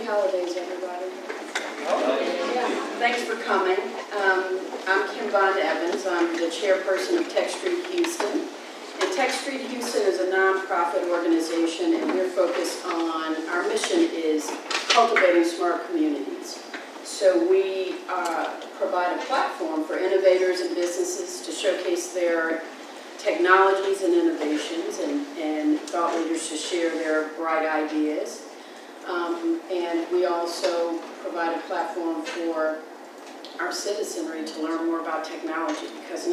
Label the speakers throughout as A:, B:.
A: Happy holidays, everybody. Thanks for coming. I'm Kim Bond Evans. I'm the chairperson of TechStreet Houston. And TechStreet Houston is a nonprofit organization, and we're focused on, our mission is cultivating smart communities. So we provide a platform for innovators and businesses to showcase their technologies and innovations, and thought leaders to share their bright ideas. And we also provide a platform for our citizenry to learn more about technology, because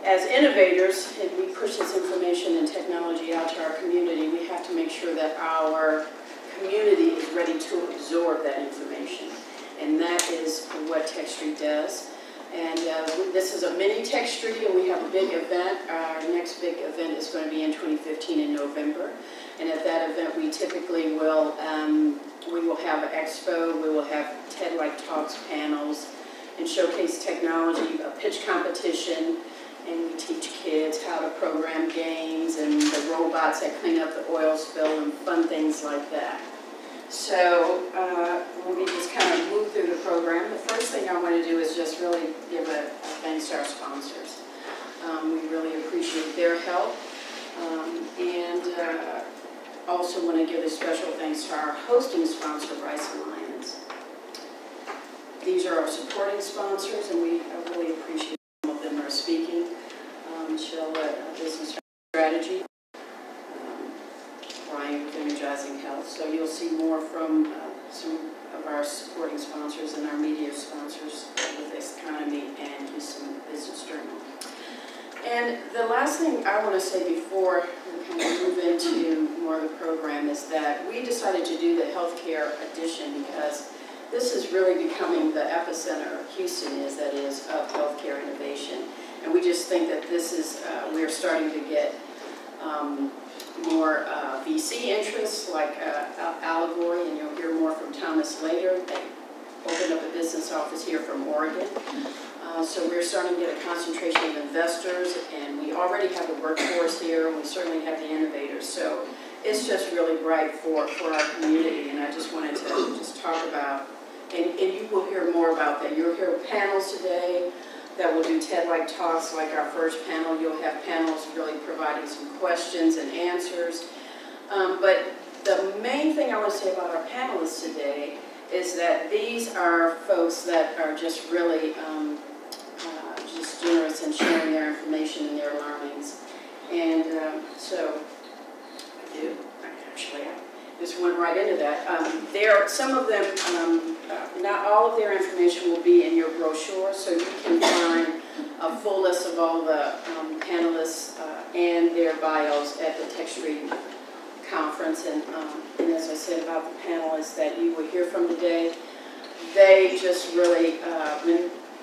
A: as innovators, and we push this information and technology out to our community, we have to make sure that our community is ready to absorb that information. And that is what TechStreet does. And this is a mini TechStreet, and we have a big event. Our next big event is going to be in 2015 in November. And at that event, we typically will, we will have an expo, we will have TED-like talks, panels, and showcase technology, a pitch competition, and we teach kids how to program games and the robots that clean up the oil spill and fun things like that. So let me just kind of move through the program. The first thing I want to do is just really give a thanks to our sponsors. We really appreciate their help, and also want to give a special thanks to our hosting sponsor, Rice Alliance. These are our supporting sponsors, and we really appreciate some of them are speaking. Michelle at Business Strategy, Brian with Energizing Health. So you'll see more from some of our supporting sponsors and our media sponsors with this economy and Houston Business Journal. And the last thing I want to say before we kind of move into more of the program is that we decided to do the healthcare edition because this is really becoming the epicenter Houston is, of healthcare innovation. And we just think that this is, we're starting to get more VC interests like Allegory, and you'll hear more from Thomas later. They opened up a business office here from Oregon. So we're starting to get a concentration of investors, and we already have a workforce here, and we certainly have the innovators. So it's just really bright for our community, and I just wanted to just talk about, and you will hear more about that. You'll hear panels today that will do TED-like talks like our first panel. You'll have panels really providing some questions and answers. But the main thing I want to say about our panelists today is that these are folks that are just really just generous in sharing their information and their learnings. And so I just went right into that. Some of them, not all of their information will be in your brochure, so you can find a full list of all the panelists and their bios at the TechStreet conference. And as I said about the panelists that you will hear from today, they just really,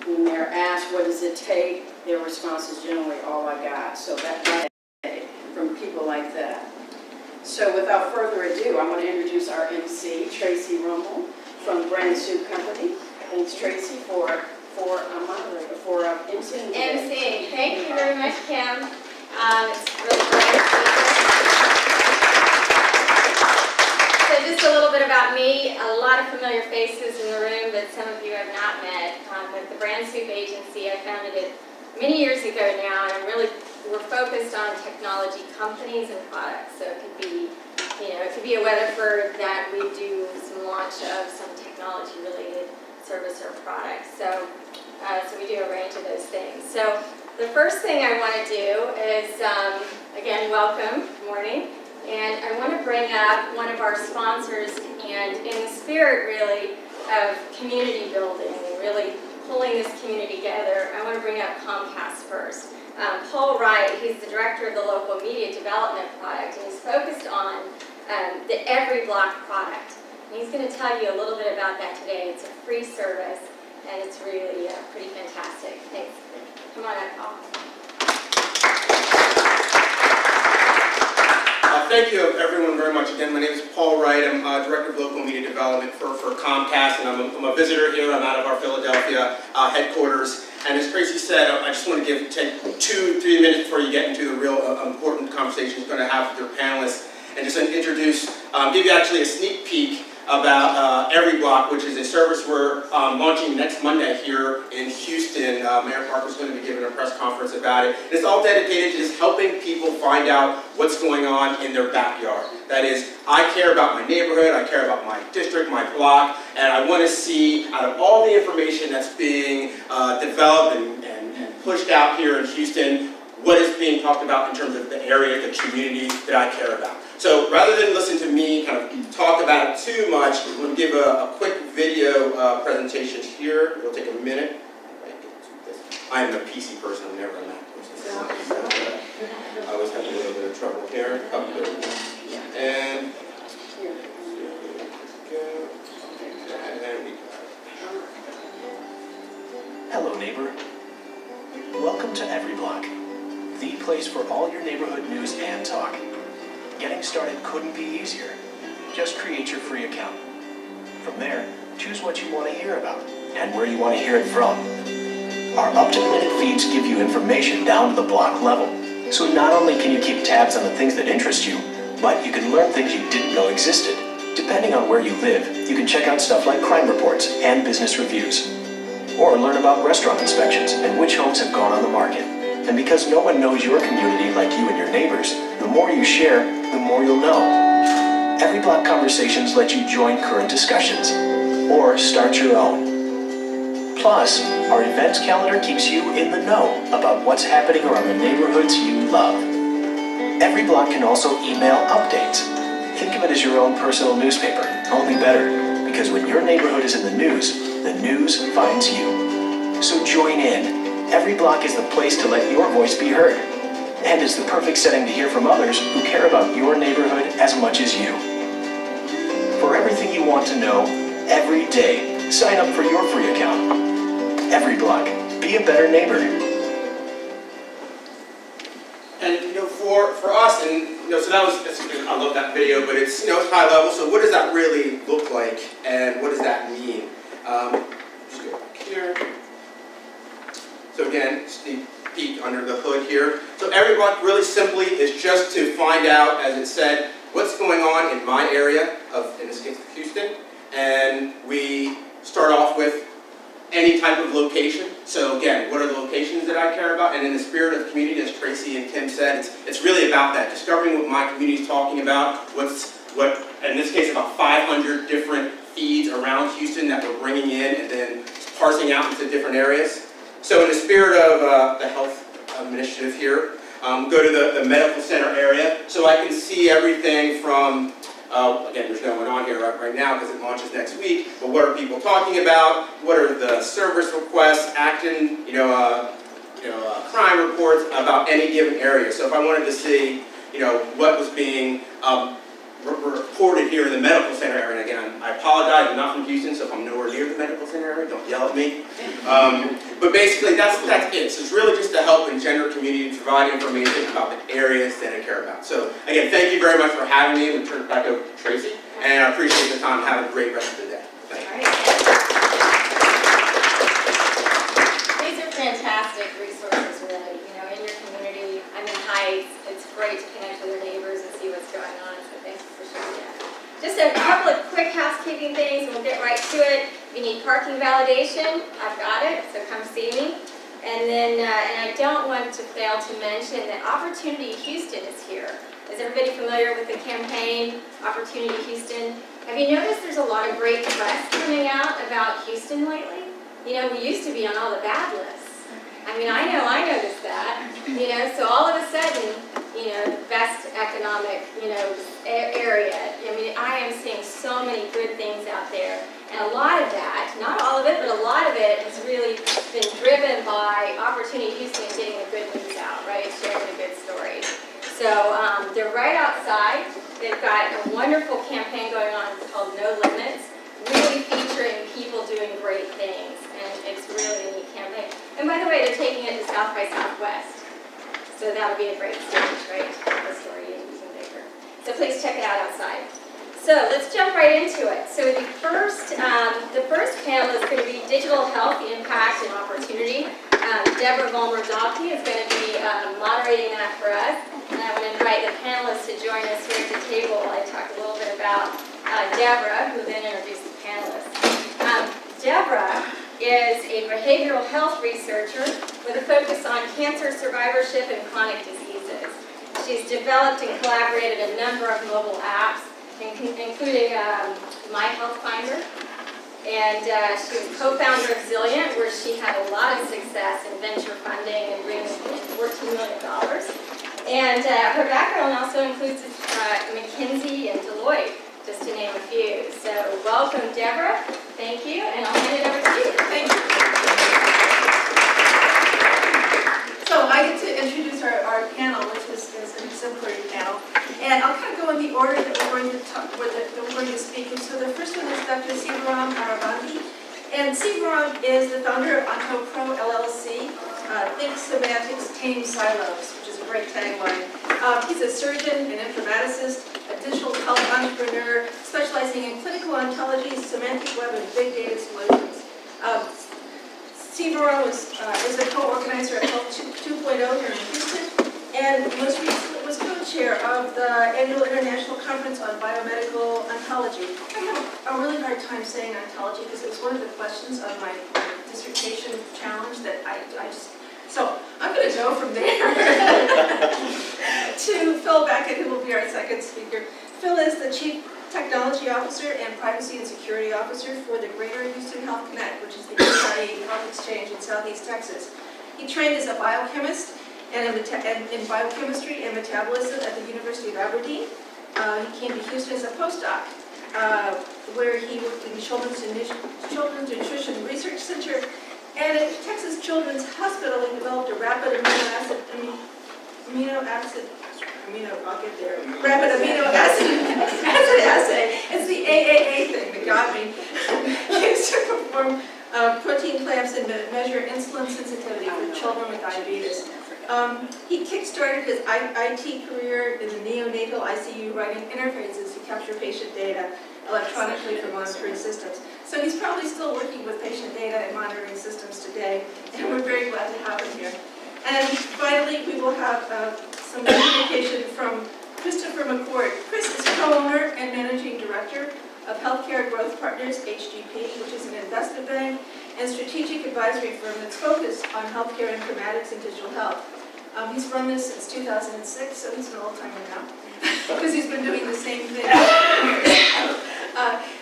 A: when they're asked what does it take, their response is generally all I got. So that's from people like that. So without further ado, I want to introduce our MC, Tracy Rummel from Brand Soup Company. Thanks, Tracy, for moderator, for MCing.
B: MC, thank you very much, Kim. It's really great to be here. So just a little bit about me. A lot of familiar faces in the room, but some of you I've not met. But the Brand Soup Agency, I founded it many years ago now, and we're focused on technology companies and products. So it could be, it could be a Weatherford that we do some launch of some technology-related service or product. So we do a range of those things. So the first thing I want to do is, again, welcome, good morning. And I want to bring up one of our sponsors, and in the spirit, really, of community building and really pulling this community together, I want to bring up Comcast first. Paul Wright, he's the director of the local media development product, and he's focused on the Every Block product. And he's going to tell you a little bit about that today. It's a free service, and it's really pretty fantastic. Thanks. Come on up, Paul.
C: Thank you, everyone, very much. Again, my name is Paul Wright. I'm Director of Local Media Development for Comcast, and I'm a visitor here. I'm out of our Philadelphia headquarters. And as Tracy said, I just want to take 2-3 minutes before you get into the real important conversation you're going to have with your panelists, and just introduce, give you actually a sneak peek about Every Block, which is a service we're launching next Monday here in Houston. Mayor Parker's going to be giving a press conference about it. And it's all dedicated to just helping people find out what's going on in their backyard. That is, I care about my neighborhood, I care about my district, my block, and I want to see out of all the information that's being developed and pushed out here in Houston, what is being talked about in terms of the area, the community that I care about. So rather than listen to me kind of talk about it too much, I'm going to give a quick video presentation here. It'll take a minute. I'm a PC person, I'm never a Mac person. So, I always have a little bit of trouble here. Oh, there we go. And there we go.
D: Hello, neighbor. Welcome to Every Block, the place for all your neighborhood news and talk. Getting started couldn't be easier. Just create your free account. From there, choose what you want to hear about and where you want to hear it from. Our up-to-the-minute feeds give you information down to the block level. So not only can you keep tabs on the things that interest you, but you can learn things you didn't know existed. Depending on where you live, you can check out stuff like crime reports and business reviews. Or learn about restaurant inspections and which homes have gone on the market. And because no one knows your community like you and your neighbors, the more you share, the more you'll know. Every Block Conversations let you join current discussions or start your own. Plus, our events calendar keeps you in the know about what's happening around the neighborhoods you love. Every Block can also email updates. Think of it as your own personal newspaper, only better, because when your neighborhood is in the news finds you. So join in. Every Block is the place to let your voice be heard. And it's the perfect setting to hear from others who care about your neighborhood as much as you. For everything you want to know, every day, sign up for your free account. Every Block. Be a better neighbor.
C: And for us, and so I love that video, but it's it's high level. So what does that really look like, and what does that mean? Just go back here. So again, sneak peek under the hood here. So Every Block really simply is just to find out, as it said, what's going on in my area of, in this case, Houston, and we start off with any type of location. So again, what are the locations that I care about? And in the spirit of community, as Tracy and Kim said, it's really about that, discovering what my community is talking about, what in this case about 500 different feeds around Houston that we're bringing in and then parsing out into different areas. So in the spirit of the health initiative here, go to the medical center area, so I can see everything from again, there's no one on here right now because it launches next week, but what are people talking about? What are the service requests, acting, crime reports about any given area? So if I wanted to see, what was being reported here in the medical center area, and again, I apologize, I'm not from Houston, so if I'm nowhere near the medical center area, don't yell at me. But basically, that's it. So it's really just to help engender community and provide information about the areas that I care about. So again, thank you very much for having me. We'll turn it back over to Tracy, and I appreciate the time. Have a great rest of the day. Thank you.
B: These are fantastic resources, really. In your community, I'm in Heights. It's great to connect with your neighbors and see what's going on. So thanks for sharing that. Just a couple of quick housekeeping things, and we'll get right to it. If you need parking validation, I've got it, so come see me. And then, and I don't want to fail to mention that Opportunity Houston is here. Is everybody familiar with the campaign, Opportunity Houston? Have you noticed there's a lot of great press coming out about Houston lately? We used to be on all the bad lists. I noticed that. So all of a sudden, the best economic, area. I am seeing so many good things out there. And a lot of that, not all of it, but a lot of it has really been driven by Opportunity Houston getting the good news out, right? Sharing the good stories. So they're right outside. They've got a wonderful campaign going on called No Limits, really featuring people doing great things. And it's really a neat campaign. And by the way, they're taking it to South by Southwest. So that'll be a great stage, right? The story is even bigger. So please check it out outside. So let's jump right into it. So the first panel is going to be Digital Health, Impact, and Opportunity. Deborah Vollmer Dahlke is going to be moderating that for us. And I want to invite the panelists to join us here at the table. I talked a little bit about Deborah. Deborah, who will then introduce the panelists. Deborah is a behavioral health researcher with a focus on cancer survivorship and chronic diseases. She's developed and collaborated a number of mobile apps, including My Health Finder. And she was co-founder of Zilliant, where she had a lot of success in venture funding and bringing in $14 million. And her background also includes McKinsey and Deloitte, just to name a few. So welcome, Deborah. Thank you, and I'll hand it over to you.
E: Thank you. So I get to introduce our panel, which is an exemplary panel. And I'll kind of go in the order that we're going to talk, that we're going to speak. And so the first one is Dr. Sivaram Arabandi. And Sivaram is the founder of Ontopro, LLC. Think Semantics, Tame Silos, which is a great tagline. He's a surgeon, an informaticist, a digital health entrepreneur, specializing in clinical ontology, semantic web, and big data solutions. Sivaram is a co-organizer at Health 2.0 here in Houston, and most recently was co-chair of the annual International Conference on Biomedical Oncology. I have a really hard time saying ontology because it was one of the questions on my dissertation challenge that I just... So I'm going to go from there to Phil Beckett, who will be our second speaker. Phil is the Chief Technology Officer and Privacy and Security Officer for the Greater Houston Health Connect, which is the UCI Health Exchange in Southeast Texas. He trained as a biochemist and in biochemistry and metabolism at the University of Aberdeen. He came to Houston as a postdoc, where he worked in Children's Nutrition Research Center. And at Texas Children's Hospital, he developed a rapid rapid amino acid assay. It's the AAA thing that got me. Used to perform protein clamps and measure insulin sensitivity for children with diabetes. He kick-started his IT career in the neonatal ICU, writing interfaces to capture patient data electronically for monitoring systems. So he's probably still working with patient data and monitoring systems today, and we're very glad to have him here. And finally, we will have some communication from Christopher McCord. Chris is co-owner and managing director of Healthcare Growth Partners, HGP, which is an investment bank and strategic advisory firm that's focused on healthcare informatics and digital health. He's run this since 2006, so he's an old-timer now, because he's been doing the same thing.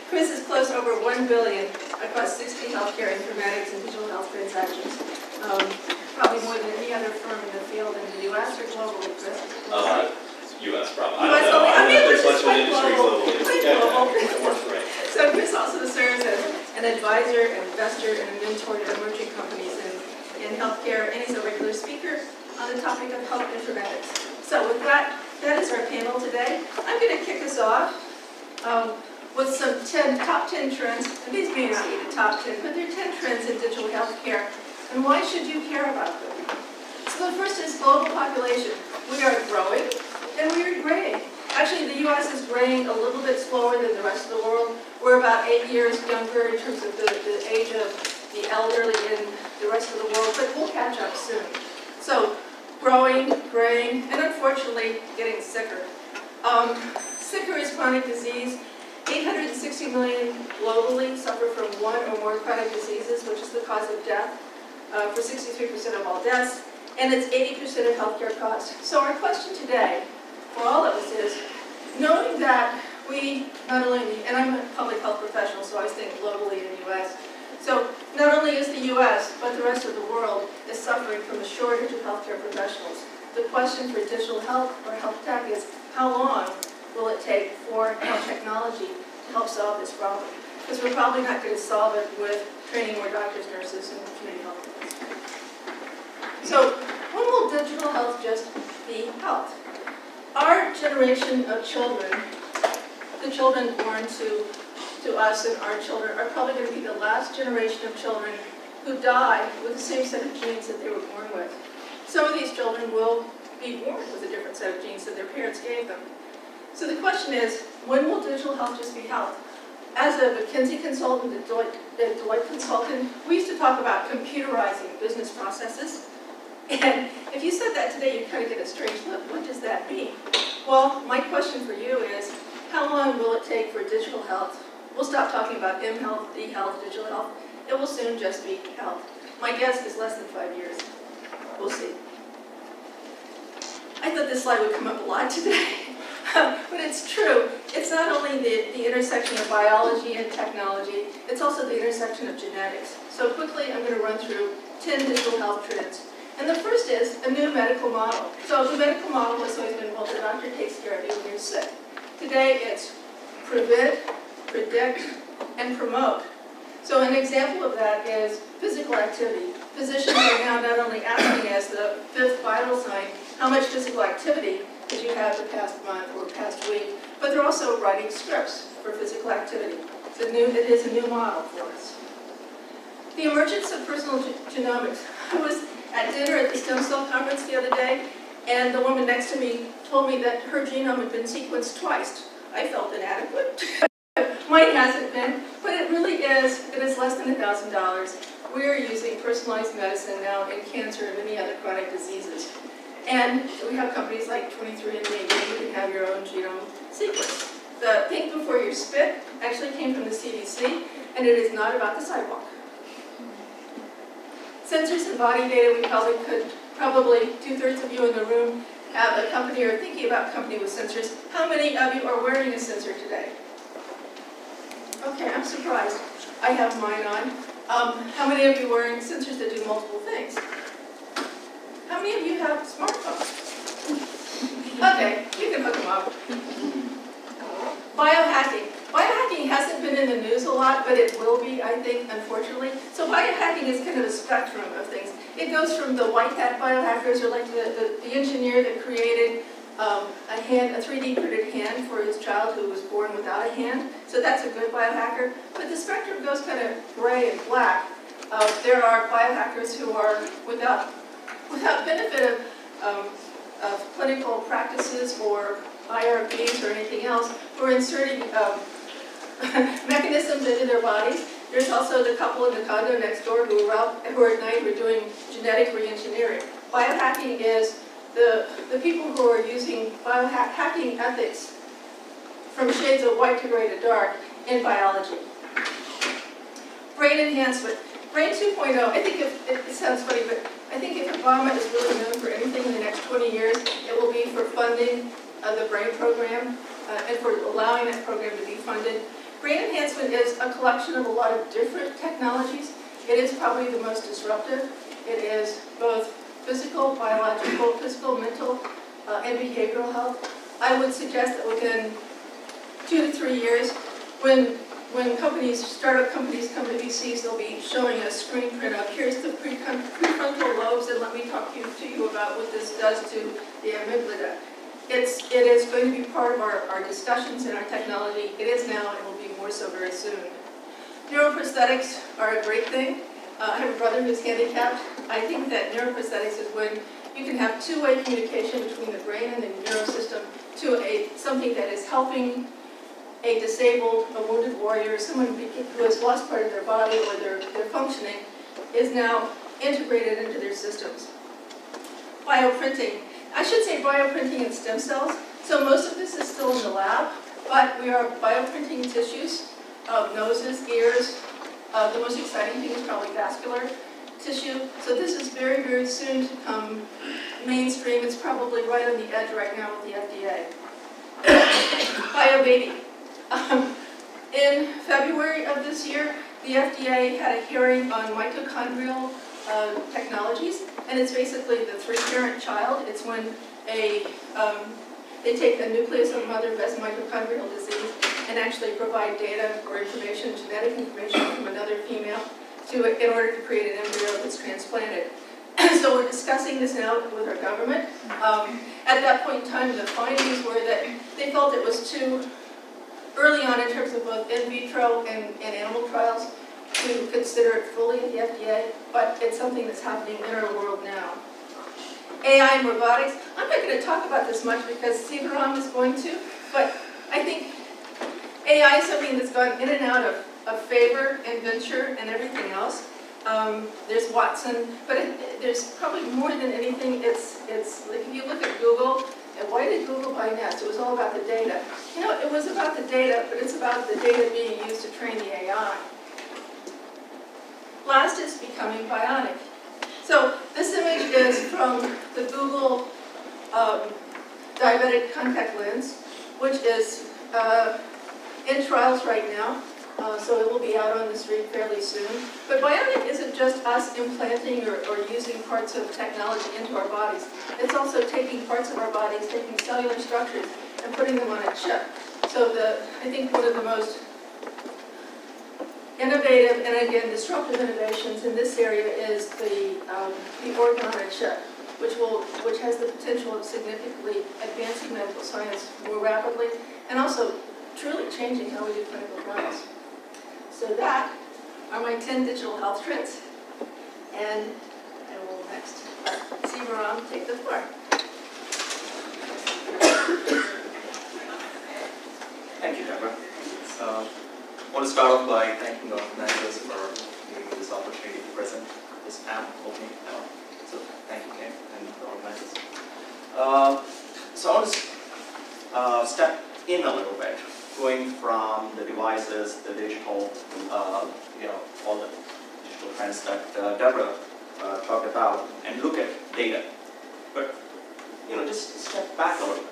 E: Chris has closed over $1 billion across 60 healthcare informatics and digital health transactions. Probably more than any other firm in the field in the U.S. or globally, Chris?
F: U.S. probably.
E: US only. I mean,
F: there's
E: it's
F: much of an
E: quite
F: industry
E: global.
F: globally.
E: Quite
F: Yeah,
E: global.
F: it works great.
E: So Chris also serves as an advisor, an investor, and a mentor to emerging companies in healthcare, and he's a regular speaker on the topic of health informatics. So with that is our panel today. I'm going to kick us off with some top 10 trends, and these may not be the top 10, but they're 10 trends in digital healthcare, and why should you care about them? So the first is global population. We are growing, and we are graying. Actually, the U.S. is graying a little bit slower than the rest of the world. We're about 8 years younger in terms of the age of the elderly in the rest of the world, but we'll catch up soon. So, growing, graying, and unfortunately, getting sicker. Sicker is chronic disease. 860 million globally suffer from one or more chronic diseases, which is the cause of death, for 63% of all deaths, and it's 80% of healthcare costs. So our question today, for all of us, is knowing that we not only need, and I'm a public health professional, so I think globally in the U.S., so not only is the U.S., but the rest of the world is suffering from a shortage of healthcare professionals. The question for digital health or health tech is, how long will it take for technology to help solve this problem? Because we're probably not going to solve it with training more doctors, nurses, and community health workers. So when will digital health just be health? Our generation of children, the children born to us and our children, are probably going to be the last generation of children who die with the same set of genes that they were born with. Some of these children will be born with a different set of genes that their parents gave them. So the question is, when will digital health just be health? As a McKinsey consultant, a Deloitte consultant, we used to talk about computerizing business processes. And if you said that today, you'd kind of get a strange look. What does that mean? Well, my question for you is, how long will it take for digital health We'll stop talking about M-health, D-health, digital health. It will soon just be health. My guess is less than 5 years. We'll see. I thought this slide would come up a lot today, but it's true. It's not only the intersection of biology and technology, it's also the intersection of genetics. So quickly, I'm going to run through 10 digital health trends. And the first is a new medical model. So the medical model has always been, well, the doctor takes care of you when you're sick. Today, it's prevent, predict, and promote. So an example of that is physical activity. Physicians are now not only asking as the fifth vital sign, how much physical activity did you have the past month or past week, but they're also writing scripts for physical activity. It is a new model for us. The emergence of personal genomics. I was at dinner at the stem cell conference the other day, and the woman next to me told me that her genome had been sequenced twice. I felt inadequate. Mine hasn't been, but it really is. It is less than $1,000. We are using personalized medicine now in cancer and many other chronic diseases. And we have companies like 23andMe where you can have your own genome sequence. The think before you spit actually came from the CDC, and it is not about the sidewalk. Sensors and body data, we probably 2/3 of you in the room have a company or thinking about a company with sensors. How many of you are wearing a sensor today? Okay, I'm surprised. I have mine on. How many of you are wearing sensors that do multiple things? How many of you have smartphones? Okay, you can hook them up. Biohacking. Biohacking hasn't been in the news a lot, but it will be, I think, unfortunately. So biohacking is kind of a spectrum of things. It goes from the white hat biohackers, or like the engineer that created a 3D printed hand for his child who was born without a hand. So that's a good biohacker. But the spectrum goes kind of gray and black. There are biohackers who are without benefit of clinical practices or IRBs or anything else, who are inserting mechanisms into their bodies. There's also the couple in the condo next door who are at night who are doing genetic re-engineering. Biohacking is the people who are using biohacking ethics from shades of white to gray to dark in biology. Brain enhancement. Brain 2.0, I think it sounds funny, but I think if Obama is really known for anything in the next 20 years, it will be for funding the brain program and for allowing that program to be funded. Brain enhancement is a collection of a lot of different technologies. It is probably the most disruptive. It is both physical, biological, physical, mental, and behavioral health. I would suggest that within 2 to 3 years, when startup companies come to VCs, they'll be showing a screen print of, here's the prefrontal lobes, and let me talk to you about what this does to the amygdala. It is going to be part of our discussions and our technology. It is now and will be more so very soon. Neuroprosthetics are a great thing. I have a brother who's handicapped. I think that neuroprosthetics is when you can have two-way communication between the brain and the nerve system to something that is helping a disabled, a wounded warrior, someone who has lost part of their body or their functioning, is now integrated into their systems. Bioprinting. I should say bioprinting and stem cells. So most of this is still in the lab, but we are bioprinting tissues of noses, ears. The most exciting thing is probably vascular tissue. So this is very, very soon to come mainstream. It's probably right on the edge right now with the FDA. BioBaby. In February of this year, the FDA had a hearing on mitochondrial technologies, and it's basically the three-parent child. It's when they take the nucleus of a mother who has mitochondrial disease and actually provide data or information, genetic information from another female in order to create an embryo that's transplanted. So we're discussing this now with our government. At that point in time, the findings were that they felt it was too early on in terms of both in vitro and animal trials to consider it fully at the FDA, but it's something that's happening in our world now. AI and robotics. I'm not going to talk about this much because Sivaram is going to, but I think AI is something that's gone in and out of favor and venture and everything else. There's Watson, but there's probably more than anything. It's like if you look at Google, And why did Google buy Nest? It was all about the data. You know, it was about the data, but it's about the data being used to train the AI. Last is becoming bionic. So this image is from the Google diabetic contact lens, which is in trials right now. So it will be out on the street fairly soon. But bionic isn't just us implanting or using parts of technology into our bodies. It's also taking parts of our bodies, taking cellular structures, and putting them on a chip. So I think one of the most innovative and again disruptive innovations in this area is the organ on a chip, which has the potential of significantly advancing medical science more rapidly and also truly changing how we do clinical trials. So that are my 10 digital health trends. And I will next let Sivaram take the floor.
G: Thank you, Deborah. I want to start off by thanking the organizers for giving me this opportunity to present this panel opening. So thank you, Ken, and the organizers. So I want to step in a little bit, going from the devices, the digital, all the digital trends that Deborah talked about, and look at data. But just step back a little bit.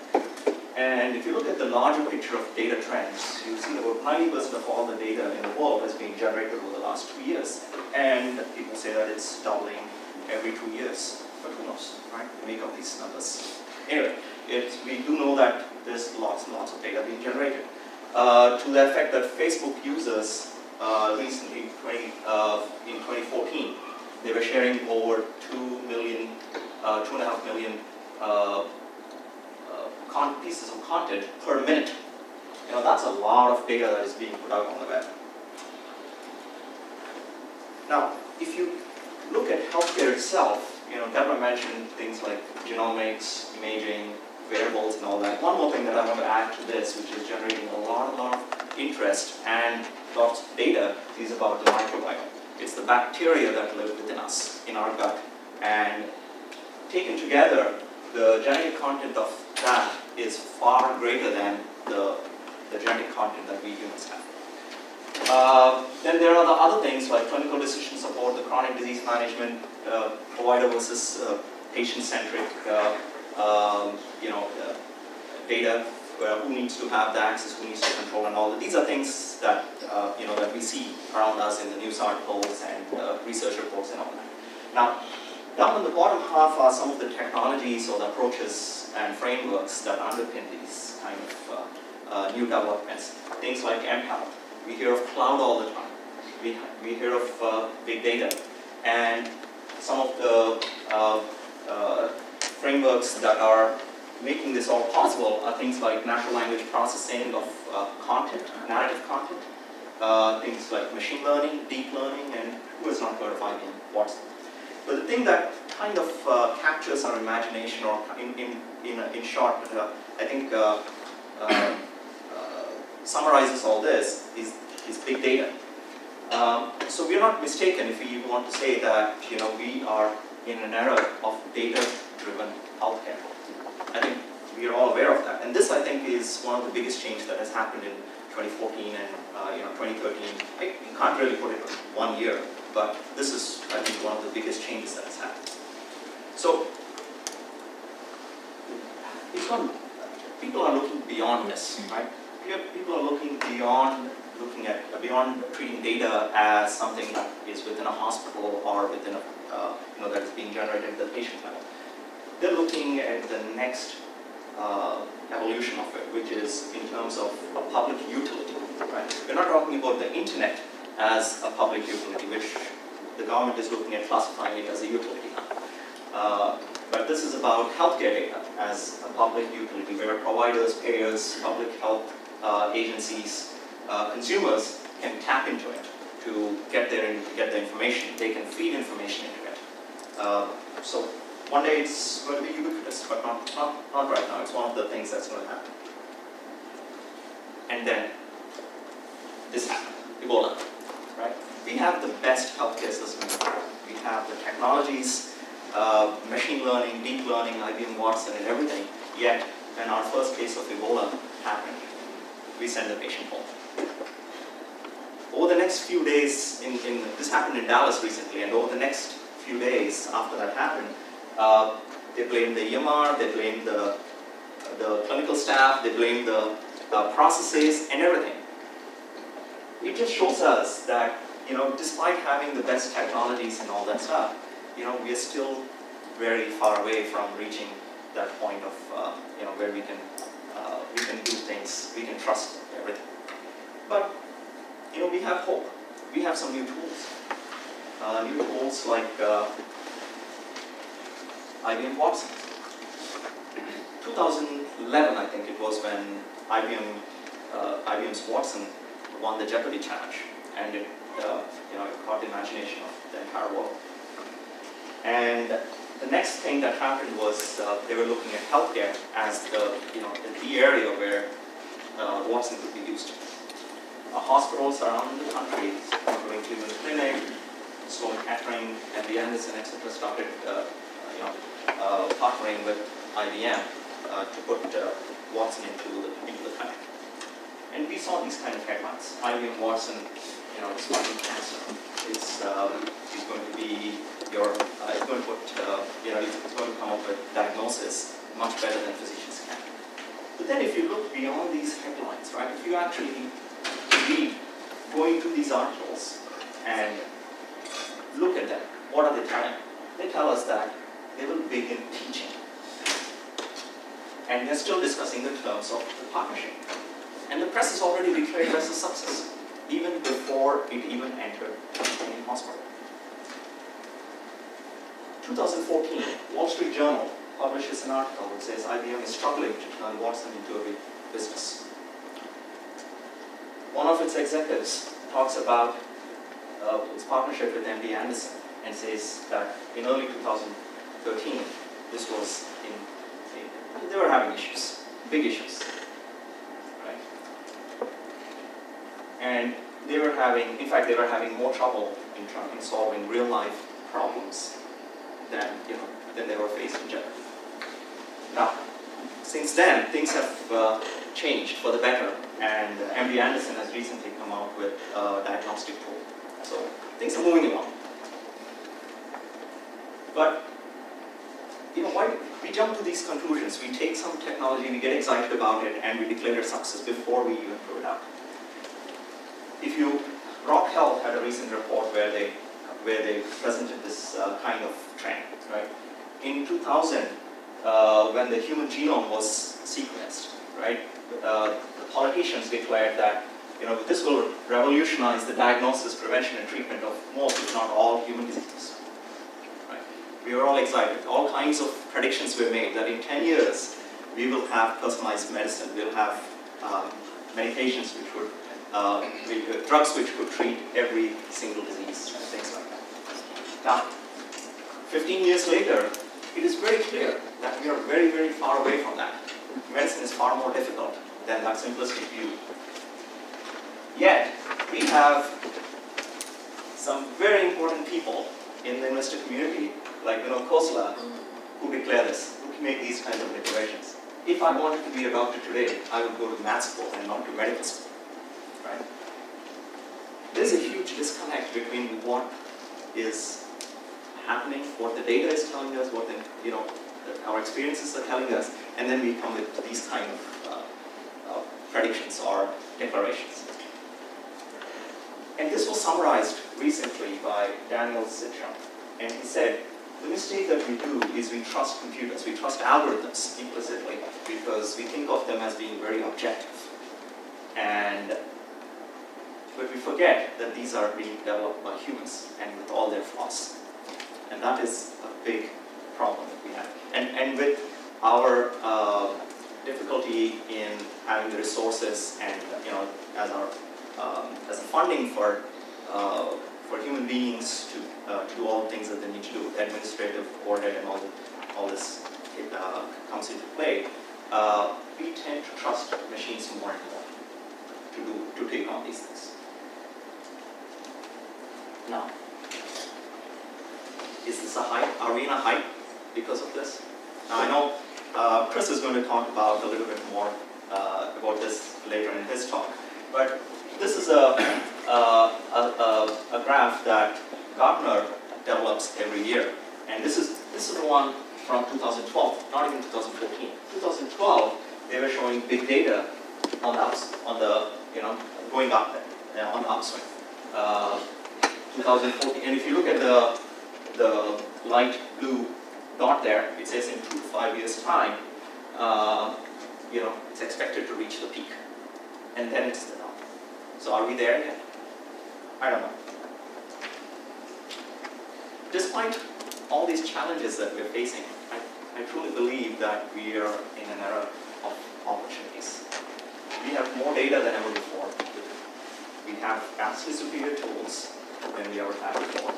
G: And if you look at the larger picture of data trends, you see about 90% of all the data in the world has been generated over the last 2 years. And people say that it's doubling every 2 years. But who knows, right? We make up these numbers. Anyway, we do know that there's lots and lots of data being generated. To the effect that Facebook users recently, in 2014, they were sharing over 2.5 million pieces of content per minute. That's a lot of data that is being put out on the web. Now, if you look at healthcare itself, Deborah mentioned things like genomics, imaging, wearables, and all that. One more thing that I want to add to this, which is generating a lot of interest and lots of data, is about the microbiome. It's the bacteria that live within us, in our gut, and taken together, the genetic content of that is far greater than the genetic content that we humans have. Then there are the other things like clinical decision support, the chronic disease management, provider versus patient-centric, data, who needs to have the access, who needs to control, and all that. These are things that that we see around us in the news articles and research reports and all that. Now, down in the bottom half are some of the technologies or the approaches and frameworks that underpin these kind of new developments. Things like mHealth. We hear of cloud all the time. We hear of big data. And some of the frameworks that are making this all possible are things like natural language processing of content, narrative content, things like machine learning, deep learning, and who is not going to find in what's. But the thing that kind of captures our imagination, or in short, I think summarizes all this is big data. So we are not mistaken if we want to say that we are in an era of data-driven healthcare. I think we are all aware of that, and this I think is one of the biggest changes that has happened in 2014 and 2013. You can't really put it in 1 year, but this is I think one of the biggest changes that has happened. So people are looking beyond this, right? People are looking beyond treating data as something that is within a hospital or within a that is being generated at the patient level. They're looking at the next evolution of it, which is in terms of a public utility. Right? We're not talking about the internet as a public utility, which the government is looking at classifying it as a utility now. But this is about healthcare data as a public utility, where providers, payers, public health agencies, consumers can tap into it to get the information. They can feed information into it. So one day it's going to be ubiquitous, but not right now. It's one of the things that's going to happen. And then this happened, Ebola, right? We have the best healthcare system in the world. We have the technologies, machine learning, deep learning, IBM Watson, and everything. Yet, when our first case of Ebola happened, we sent the patient home. Over the next few days, this happened in Dallas recently, and over the next few days after that happened, they blamed the EMR, they blamed the clinical staff, they blamed the processes and everything. It just shows us that, despite having the best technologies and all that stuff, we are still very far away from reaching that point of, where we can do things, we can trust everything. But, we have hope. We have some new tools. New tools like IBM Watson. 2011, I think it was, when IBM's Watson won the Jeopardy challenge, and it caught the imagination of the entire world. And the next thing that happened was they were looking at healthcare as the area where Watson could be used. Hospitals around the country, including Cleveland Clinic, Sloan Kettering, MD Anderson, etc., started partnering with IBM to put Watson into the clinic. And we saw these kind of headlines. IBM Watson, is fighting cancer. It's going to be it's going to put, it's going to come up with diagnosis much better than physicians can. But then if you look beyond these headlines, right, if you actually read, going through these articles and look at them, what are they telling? They tell us that they will begin teaching. And they're still discussing the terms of the partnership. And the press has already declared it as a success, even before it even entered any hospital. 2014, Wall Street Journal publishes an article that says IBM is struggling to turn Watson into a big business. One of its executives talks about its partnership with MD Anderson and says that in early 2013, this was they were having issues, big issues, right? And they were having more trouble in solving real life problems than they were faced in Jeopardy. Now, since then, things have changed for the better, and MD Anderson has recently come out with a diagnostic tool. So things are moving along. But why we jump to these conclusions? We take some technology, we get excited about it, and we declare it success before we even put it out. Rock Health had a recent report where they presented this kind of trend, right? In 2000, when the human genome was sequenced, right, the politicians declared that this will revolutionize the diagnosis, prevention, and treatment of most, if not all, human diseases. Right? We were all excited. All kinds of predictions were made that in 10 years we will have personalized medicine. We'll have medications which would drugs which could treat every single disease and things like that. Now, 15 years later, it is very clear that we are very, very far away from that. Medicine is far more difficult than that simplistic view. Yet, we have some very important people in the investor community, like Khosla, who declare this, who make these kinds of declarations. If I wanted to be a doctor today, I would go to med school and not to medical school. Right? There's a huge disconnect between what is happening, what the data is telling us, what our experiences are telling us, and then we come with these kind of predictions or declarations. And this was summarized recently by Daniel Sivaram, and he said, the mistake that we do is we trust computers, we trust algorithms implicitly, because we think of them as being very objective. But we forget that these are being developed by humans and with all their flaws. And that is a big problem that we have. And with our difficulty in having the resources and as a funding for human beings to do all the things that they need to do, administrative overhead and all this comes into play, we tend to trust machines more and more to take on these things. Now, is this a hype? Are we in a hype because of this? Now I know Chris is going to talk about a little bit more about this later in his talk. But this is a graph that Gartner develops every year, and this is the one from 2012, not even 2014. 2012, they were showing big data on the going up there, on the upswing. 2014, and if you look at the light blue dot there, it says in 2 to 5 years' time, it's expected to reach the peak, and then it's the down. So are we there yet? I don't know. Despite all these challenges that we're facing, I truly believe that we are in an era of opportunities. We have more data than ever before. We have vastly superior tools than we ever had before,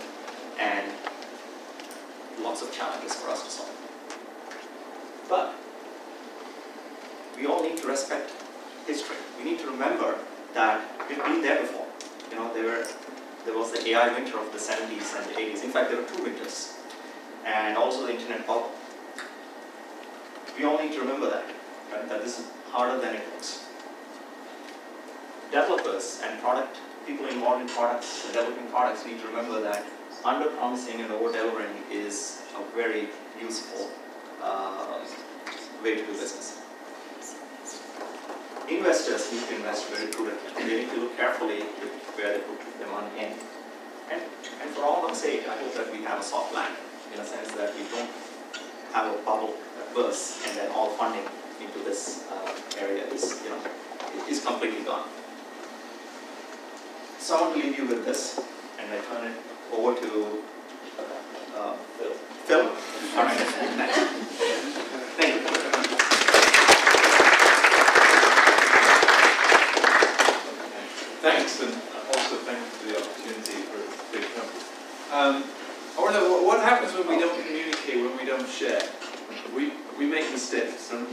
G: and lots of challenges for us to solve. But we all need to respect history. We need to remember that we've been there before. There was the AI winter of the 70s and the 80s. In fact, there were 2 winters, and also the internet bubble. We all need to remember that, right? That this is harder than it looks. Developers and people involved in products and developing products need to remember that under-promising and over-delivering is a very useful way to do business. Investors need to invest very prudently. They need to look carefully with where they put their money in. And for all of sake, I hope that we have a soft landing, in a sense that we don't have a bubble that bursts and then all funding into this area is completely gone. So I want to leave you with this, and I turn it over to Phil. All right, thanks. Thank you.
H: Thanks, and also thanks for the opportunity for a big company. I want to know what happens when we don't communicate, when we don't share. We make mistakes, and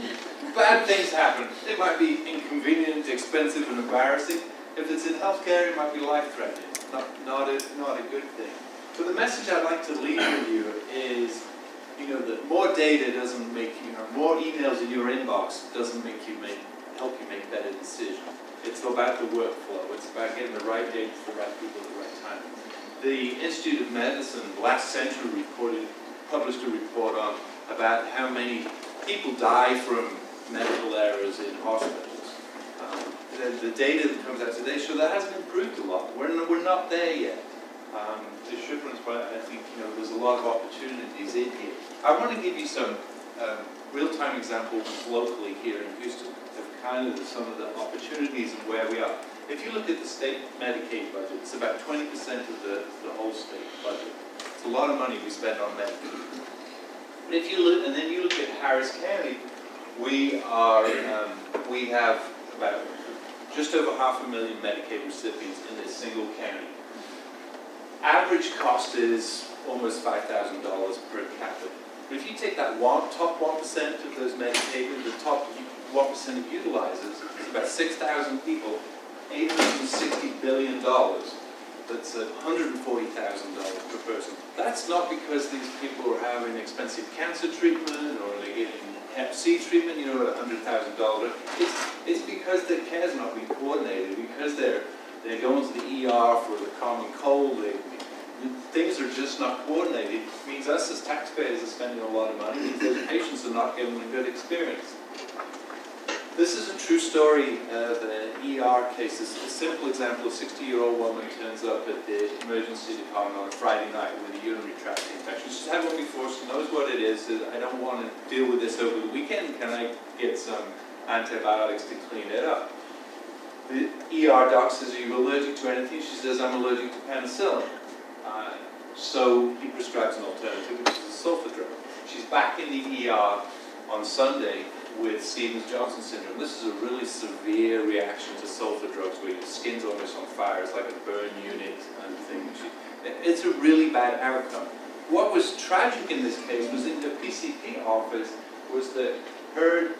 H: bad things happen. It might be inconvenient, expensive, and embarrassing. If it's in healthcare, it might be life-threatening. Not a good thing. So the message I'd like to leave with you is, that more data doesn't make more emails in your inbox doesn't help you make better decisions. It's about the workflow. It's about getting the right data to the right people at the right time. The Institute of Medicine last century published a report on about how many people die from medical errors in hospitals. The data that comes out today show that hasn't improved a lot. We're not there yet. To Shipman's point, I think there's a lot of opportunities in here. I want to give you some real-time examples locally here in Houston of kind of some of the opportunities and where we are. If you look at the state Medicaid budget, it's about 20% of the whole state budget. It's a lot of money we spend on Medicaid. But if you look, and then you look at Harris County, we have about just over 500,000 Medicaid recipients in this single county. Average cost is almost $5,000 per capita. But if you take that top 1% of those Medicaid, the top 1% of utilizers, it's about 6,000 people, $860 billion. That's $140,000 per person. That's not because these people are having expensive cancer treatment or they're getting Hep C treatment, at $100,000. It's because their care is not being coordinated, because they're going to the ER for the common cold. Things are just not coordinated. It means us as taxpayers are spending a lot of money. It means those patients are not getting a good experience. This is a true story of an ER case. This is a simple example. A 60-year-old woman turns up at the emergency department on a Friday night with a urinary tract infection. She's had one before. She knows what it is. Says, I don't want to deal with this over the weekend. Can I get some antibiotics to clean it up? The ER doc says, are you allergic to anything? She says, I'm allergic to penicillin. So he prescribes an alternative, which is a sulfur drug. She's back in the ER on Sunday with Stevens-Johnson syndrome. This is a really severe reaction to sulfur drugs where your skin's almost on fire. It's like a burn unit and things. It's a really bad outcome. What was tragic in this case was in the PCP office was that her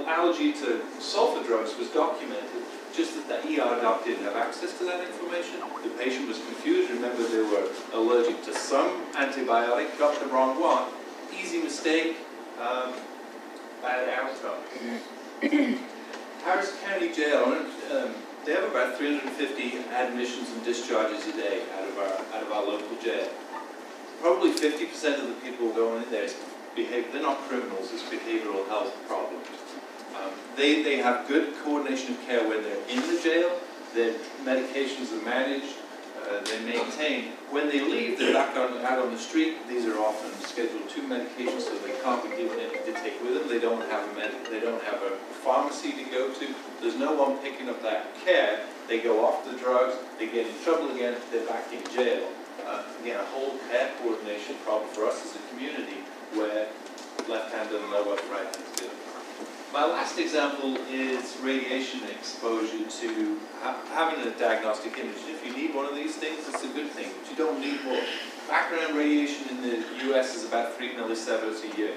H: allergy to sulfur drugs was documented, just that the ER doc didn't have access to that information. The patient was confused. Remember, they were allergic to some antibiotic, got the wrong one. Easy mistake. bad outcomes. Harris County Jail, they have about 350 admissions and discharges a day out of our local jail. Probably 50% of the people going in there they're not criminals, it's behavioral health problems. They have good coordination of care when they're in the jail, their medications are managed, they maintain. When they leave, they're back out on the street. These are often Schedule II medications, so they can't be given anything to take with them. They don't have a pharmacy to go to. There's no one picking up that care. They go off the drugs, they get in trouble again, they're back in jail. Again, a whole care coordination problem for us as a community where left hand doesn't know what the right hand is doing. My last example is radiation exposure to having a diagnostic image. If you need one of these things, it's a good thing, but you don't need more. Background radiation in the US is about 3 millisieverts a year.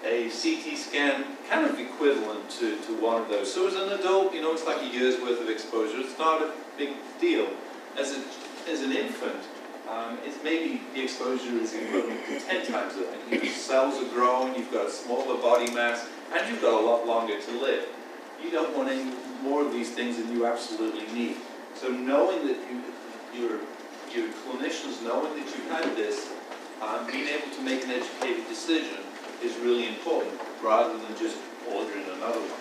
H: A CT scan, kind of equivalent to one of those. So as an adult, it's like a year's worth of exposure. It's not a big deal. As an infant, it's maybe the exposure is equivalent to 10 times that. Your cells are growing, you've got a smaller body mass, and you've got a lot longer to live. You don't want any more of these things than you absolutely need. So knowing that your clinicians, knowing that you had this, being able to make an educated decision is really important, rather than just ordering another one.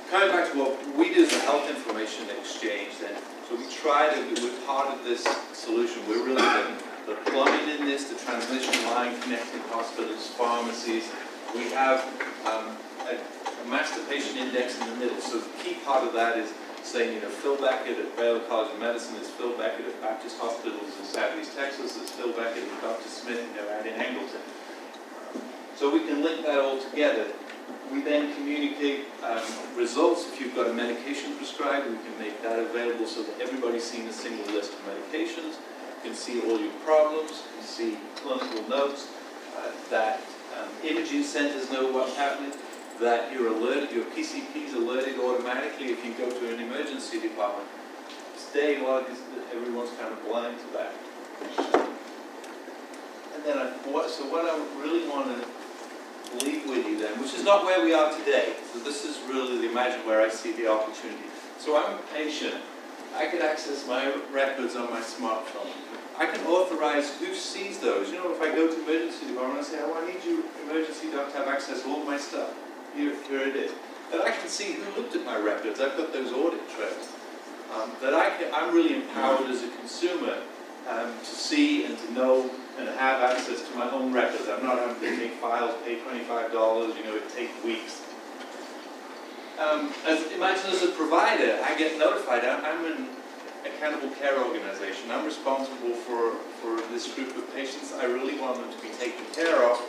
H: Coming back to what we do as a health information exchange then, so we try to, we're part of this solution. We're really the plumbing in this, the transmission line connecting hospitals, pharmacies. We have a master patient index in the middle. So the key part of that is saying, Phil Beckett at Baylor College of Medicine is Phil Beckett at Baptist Hospitals in Southeast Texas, is Phil Beckett at Dr. Smith out in Angleton. So we can link that all together. We then communicate results. If you've got a medication prescribed, we can make that available so that everybody's seeing a single list of medications. You can see all your problems, you can see clinical notes, that imaging centers know what's happening, that you're alerted, your PCP's alerted automatically if you go to an emergency department. Today, everyone's kind of blind to that. And then, what I really want to leave with you then, which is not where we are today. So this is really imagine where I see the opportunity. So I'm a patient. I can access my records on my smartphone. I can authorize who sees those. If I go to emergency department, I say, I need you, emergency doc, to have access to all my stuff. Here it is. That I can see who looked at my records. I've got those audit trails. I'm really empowered as a consumer to see and to know and have access to my own records. I'm not having to take files, pay $25, it takes weeks. Imagine as a provider, I get notified. I'm an accountable care organization. I'm responsible for this group of patients. I really want them to be taken care of.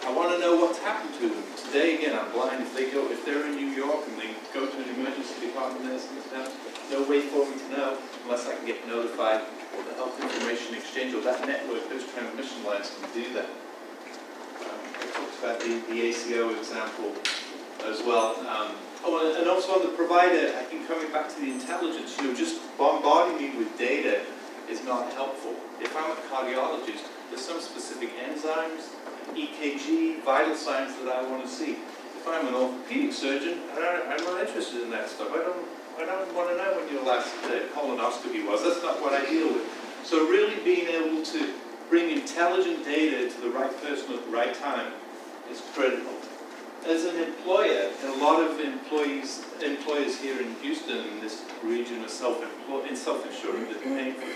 H: I want to know what's happened to them. Today, again, I'm blind. If they're in New York and they go to an emergency department, there's no way for me to know unless I can get notified. Or the health information exchange, or that network, those transmission lines can do that. I talked about the ACO example as well. And also on the provider, I think coming back to the intelligence, just bombarding me with data is not helpful. If I'm a cardiologist, there's some specific enzymes, EKG, vital signs that I want to see. If I'm an orthopedic surgeon, I'm not interested in that stuff. I don't want to know when your last colonoscopy was. That's not what I deal with. So really being able to bring intelligent data to the right person at the right time is critical. As an employer, and a lot of employers here in Houston, in this region, are self-insuring, they're paying for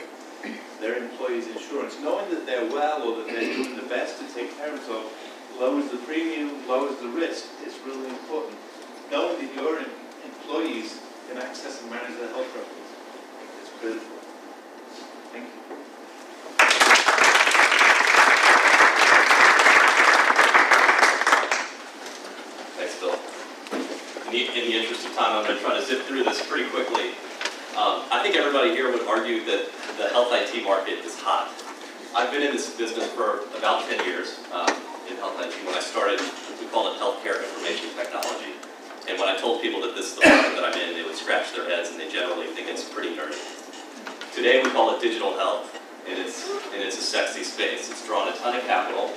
H: their employees' insurance. Knowing that they're well or that they're doing the best to take care of themselves lowers the premium, lowers the risk. It's really important. Knowing that your employees can access and manage their health records. It's critical. Thank you.
F: Thanks, Bill. In the interest of time, I'm going to try to zip through this pretty quickly. I think everybody here would argue that the health IT market is hot. I've been in this business for about 10 years in health IT. When I started, we called it healthcare information technology. And when I told people that this is the market that I'm in, they would scratch their heads and they generally think it's pretty nerdy. Today we call it digital health, and it's a sexy space. It's drawn a ton of capital.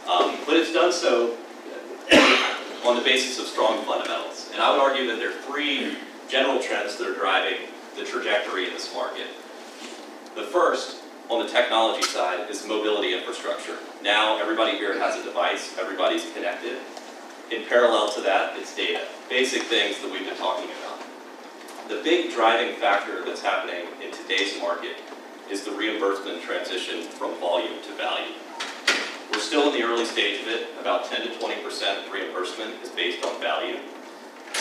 F: But it's done so on the basis of strong fundamentals. And I would argue that there are three general trends that are driving the trajectory in this market. The first, on the technology side, is mobility infrastructure. Now everybody here has a device, everybody's connected. In parallel to that, it's data, basic things that we've been talking about. The big driving factor that's happening in today's market is the reimbursement transition from volume to value. We're still in the early stage of it. About 10 to 20% reimbursement is based on value.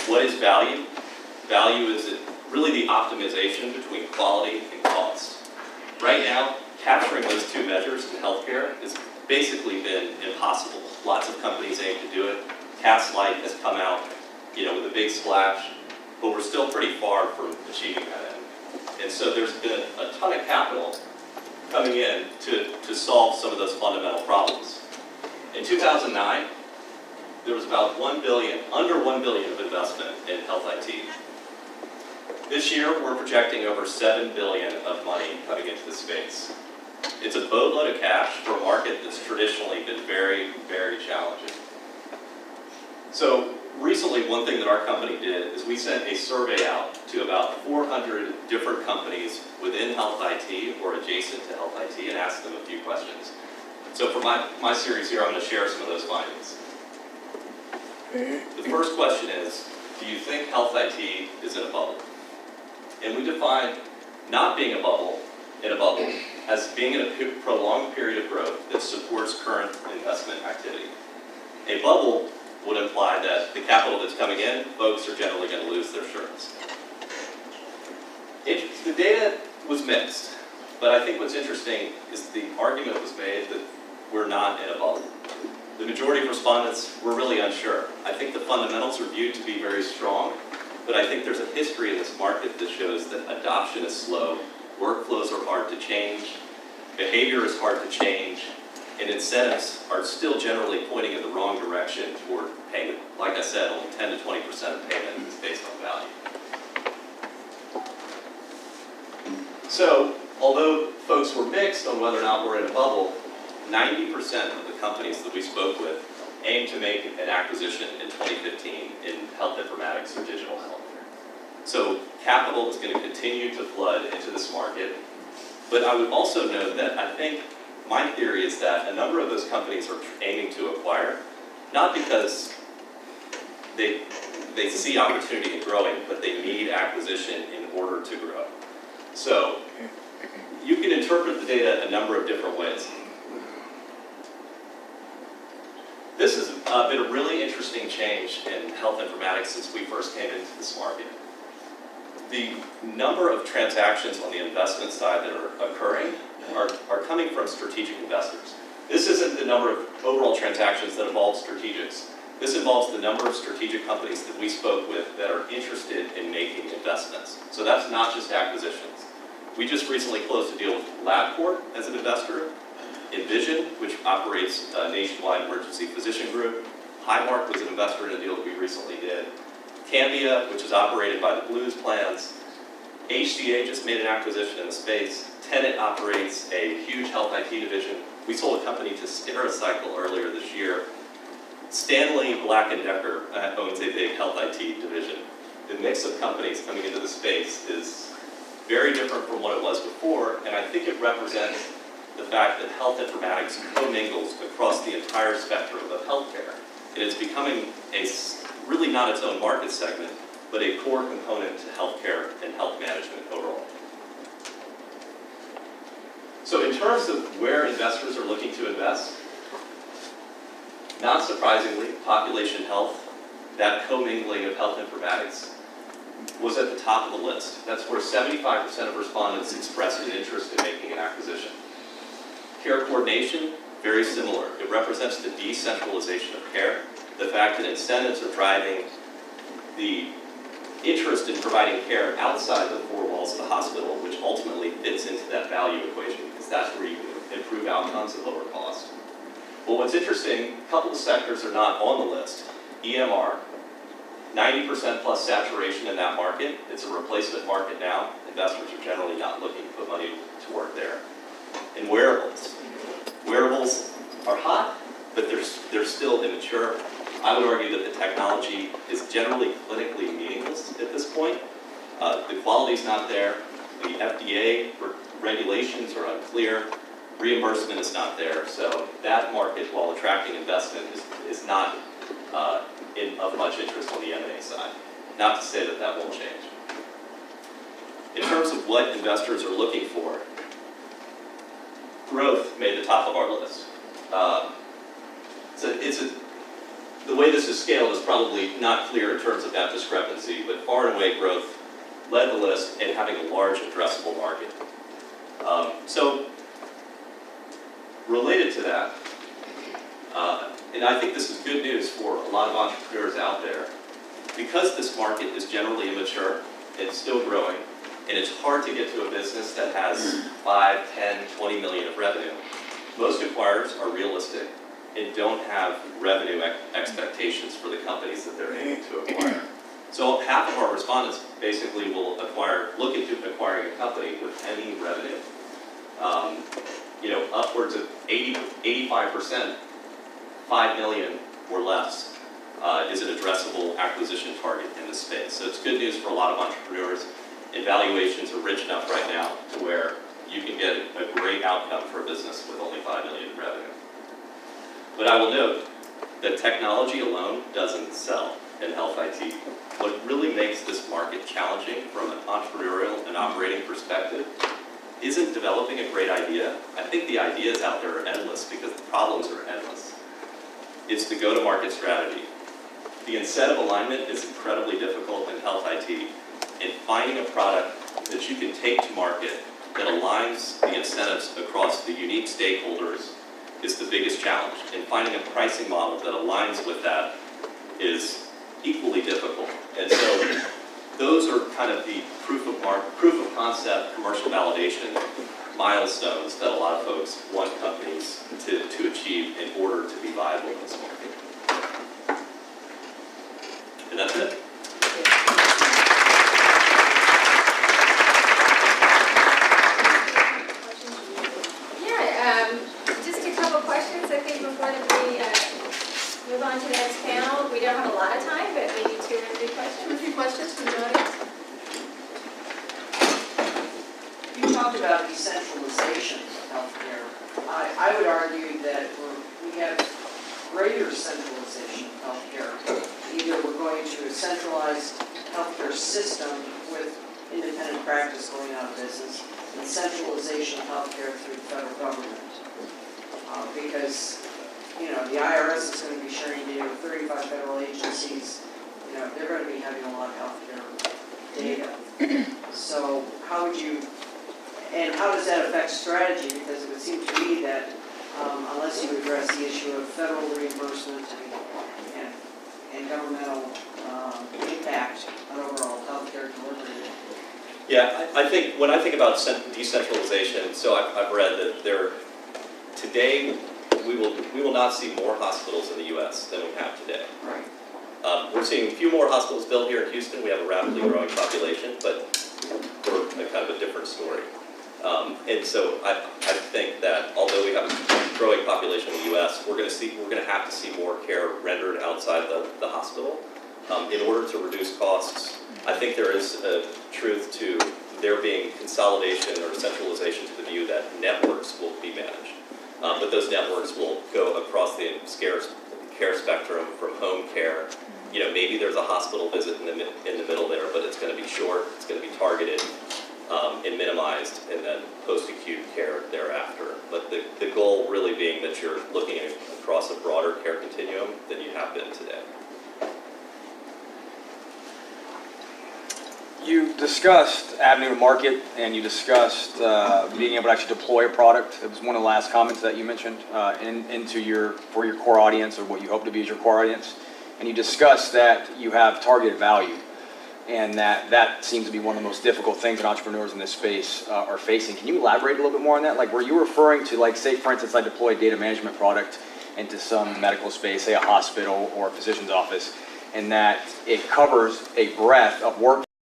F: What is value? Value is really the optimization between quality and cost. Right now, capturing those two measures in healthcare has basically been impossible. Lots of companies aim to do it. Light has come out, with a big splash, but we're still pretty far from achieving that end. And so there's been a ton of capital coming in to solve some of those fundamental problems. In 2009, there was about $1 billion, under $1 billion of investment in health IT. This year, we're projecting over $7 billion of money coming into the space. It's a boatload of cash for a market that's traditionally been very, very challenging. So recently, one thing that our company did is we sent a survey out to about 400 different companies within health IT or adjacent to health IT and asked them a few questions. So for my series here, I'm going to share some of those findings. The first question is, do you think health IT is in a bubble? And we define not being a bubble in a bubble as being in a prolonged period of growth that supports current investment activity. A bubble would imply that the capital that's coming in, folks are generally going to lose their shirts. The data was mixed, but I think what's interesting is the argument was made that we're not in a bubble. The majority of respondents were really unsure. I think the fundamentals are viewed to be very strong, but I think there's a history in this market that shows that adoption is slow, workflows are hard to change, behavior is hard to change, and incentives are still generally pointing in the wrong direction toward payment. Like I said, only 10 to 20% of payment is based on value. So, although folks were mixed on whether or not we're in a bubble, 90% of the companies that we spoke with aimed to make an acquisition in 2015 in health informatics or digital health. So capital is going to continue to flood into this market. But I would also note that I think my theory is that a number of those companies are aiming to acquire, not because they see opportunity in growing, but they need acquisition in order to grow. So you can interpret the data a number of different ways. This has been a really interesting change in health informatics since we first came into this market. The number of transactions on the investment side that are occurring are coming from strategic investors. This isn't the number of overall transactions that involve strategics. This involves the number of strategic companies that we spoke with that are interested in making investments. So that's not just acquisitions. We just recently closed a deal with LabCorp as an investor, Envision, which operates a nationwide emergency physician group. Highmark was an investor in a deal that we recently did. Cambia, which is operated by the Blues plans. HCA just made an acquisition in the space. Tenet operates a huge health IT division. We sold a company to Stericycle earlier this year. Stanley Black & Decker owns a big health IT division. The mix of companies coming into the space is very different from what it was before, and I think it represents the fact that health informatics commingles across the entire spectrum of healthcare. And it's becoming really not its own market segment, but a core component to healthcare and health management overall. So in terms of where investors are looking to invest, not surprisingly, population health, that commingling of health informatics, was at the top of the list. That's where 75% of respondents expressed an interest in making an acquisition. Care coordination, very similar. It represents the decentralization of care, the fact that incentives are driving the interest in providing care outside the four walls of the hospital, which ultimately fits into that value equation, because that's where you can improve outcomes at lower cost. Well, what's interesting, a couple of sectors are not on the list. EMR, 90% plus saturation in that market. It's a replacement market now. Investors are generally not looking to put money to work there. And wearables. Wearables are hot, but they're still immature. I would argue that the technology is generally clinically meaningless at this point. The quality's not there. The FDA regulations are unclear. Reimbursement is not there. So that market, while attracting investment, is not of much interest on the M&A side. Not to say that that won't change. In terms of what investors are looking for, growth made the top of our list. The way this is scaled is probably not clear in terms of that discrepancy, but far and away growth led the list in having a large addressable market. So related to that, and I think this is good news for a lot of entrepreneurs out there, because this market is generally immature, it's still growing, and it's hard to get to a business that has 5, 10, 20 million of revenue. Most acquirers are realistic and don't have revenue expectations for the companies that they're aiming to acquire. So half of our respondents basically will look into acquiring a company with any revenue. Upwards of 85%, 5 million or less is an addressable acquisition target in this space. So it's good news for a lot of entrepreneurs. And valuations are rich enough right now to where you can get a great outcome for a business with only 5 million in revenue. But I will note that technology alone doesn't sell in health IT. What really makes this market challenging from an entrepreneurial and operating perspective isn't developing a great idea. I think the ideas out there are endless because the problems are endless. It's the go-to-market strategy. The incentive alignment is incredibly difficult in health IT, and finding a product that you can take to market that aligns the incentives across the unique stakeholders is the biggest challenge. And finding a pricing model that aligns with that is equally difficult. And so those are kind of the proof of concept, commercial validation milestones that a lot of folks want companies to achieve in order to be viable in this market. And that's it.
B: Just a couple questions, I think, before we move on to the next panel. We don't have a lot of time, but maybe 2 or 3 questions.
E: 2 or 3 questions from the audience?
I: You talked about decentralization of healthcare. I would argue that we have greater centralization of healthcare. Either we're going to a centralized healthcare system with independent practice going out of business, and centralization of healthcare through the federal government. Because, the IRS is going to be sharing data with 35 federal agencies. They're going to be having a lot of healthcare data. So how does that affect strategy? Because it would seem to me that unless you address the issue of federal reimbursement and governmental impact on overall healthcare delivery.
F: Yeah, I think when I think about decentralization, so I've read that today we will not see more hospitals in the U.S. than we have today.
I: Right.
F: We're seeing a few more hospitals built here in Houston. We have a rapidly growing population, but we're kind of a different story. And so I think that although we have a growing population in the U.S., we're going to have to see more care rendered outside the hospital in order to reduce costs. I think there is a truth to there being consolidation or centralization to the view that networks will be managed. But those networks will go across the care spectrum from home care. Maybe there's a hospital visit in the middle there, but it's going to be short, it's going to be targeted and minimized, and then post-acute care thereafter. But the goal really being that you're looking across a broader care continuum than you have been today.
J: You discussed avenue to market, and you discussed being able to actually deploy a product. It was one of the last comments that you mentioned for your core audience, or what you hope to be as your core audience. And you discussed that you have targeted value, and that seems to be one of the most difficult things that entrepreneurs in this space are facing. Can you elaborate a little bit more on that? Like, were you referring to, say, for instance, I deploy a data management product into some medical space, say a hospital or a physician's office, and that it covers a breadth of work